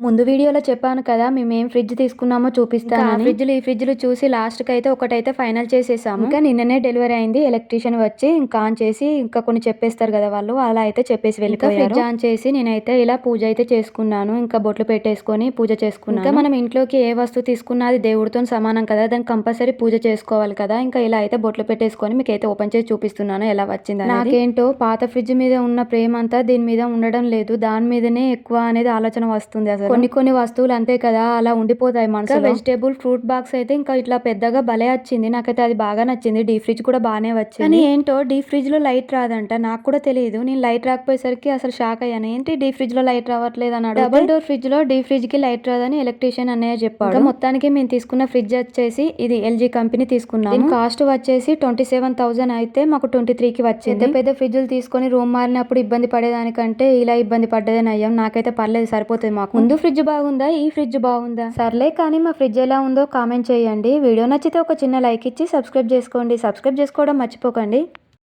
ముందు వీడియోలో చెప్పాను కదా! మేమేం ఫ్రిడ్జ్ తీసుకున్నామో చూపిస్తానని. ఈ ఫ్రిడ్జ్‌లు చూసి లాస్ట్‌కైతే ఒకటైతే ఫైనల్ చేసేసాము. ఇంకా నిన్ననే డెలివరీ అయింది. ఎలక్ట్రీషియన్ వచ్చి ఇంకా ఆన్ చేసి ఇంకా కొన్ని చెప్పేస్తారు కదా వాళ్ళు. అలా అయితే చెప్పేసి వెళ్ళిపోయారు. ఫ్రిడ్జ్ ఆన్ చేసి నేనైతే ఇలా పూజ అయితే చేసుకున్నాను. ఇంకా బొట్లు పెట్టేసుకొని పూజ చేసుకున్నాను. ఇంకా మనం ఇంట్లోకి ఏ వస్తువు తీసుకున్నా అది దేవుడితోని సమానం కదా! దానికి కంపల్సరీ పూజ చేసుకోవాలి కదా! ఇంకా ఇలా అయితే బొట్లు పెట్టేసుకొని మీకైతే ఓపెన్ చేసి చూపిస్తున్నాను ఎలా వచ్చిందనేది. నాకేంటో పాత ఫ్రిడ్జ్ మీద ఉన్న ప్రేమంతా దీని మీద ఉండడం లేదు. దాని మీదనే ఎక్కువ అనేది ఆలోచన వస్తుంది అసలు. కొన్ని వస్తువులు అంతే కదా అలా ఉండిపోతాయి మనసులో. వెజిటేబుల్ ఫ్రూట్ బాక్స్ అయితే ఇంకా ఇట్లా పెద్దగా భలే వచ్చింది. నాకైతే అది బాగా నచ్చింది. డీప్ ఫ్రిడ్జ్ కూడా బాగానే వచ్చింది. కానీ ఏంటో డీప్ ఫ్రిడ్జ్ లో లైట్ రాదంట. నాకు కూడా తెలియదు. నేను లైట్ రాకపోయేసరికి అసలు షాక్ అయ్యాను. ఏంటి డీప్ ఫ్రిడ్జ్ లో లైట్ రావట్లేదు అని అడిగితే డబుల్ డోర్ ఫ్రిడ్జ్ లో డీప్ ఫ్రిడ్జ్ కి లైట్ రాదని ఎలక్ట్రీషియన్ అన్నయ్య చెప్పాడు. ఇంకా మొత్తానికి మేము తీసుకున్న ఫ్రిడ్జ్ వచ్చేసి ఇది ఎల్జీ కంపెనీ తీసుకున్నాము. దీని కాస్ట్ వచ్చేసి 27,000 అయితే మాకు 23కి వచ్చింది. పెద్ద ఫ్రిడ్జ్లు తీసుకొని రూమ్ మారినప్పుడు ఇబ్బంది పడేదానికంటే ఇలా ఇబ్బంది పడ్డదే నయ్యం. నాకైతే పర్లేదు, సరిపోతుంది మాకు. ముందు ఫ్రిడ్జ్ బాగుందా, ఈ ఫ్రిడ్జ్ బాగుందా? సర్లే కానీ మా ఫ్రిడ్జ్ ఎలా ఉందో కామెంట్ చేయండి. వీడియో నచ్చితే ఒక చిన్న లైక్ ఇచ్చి సబ్స్క్రైబ్ చేసుకోండి. సబ్స్క్రైబ్ చేసుకోవడం మర్చిపోకండి.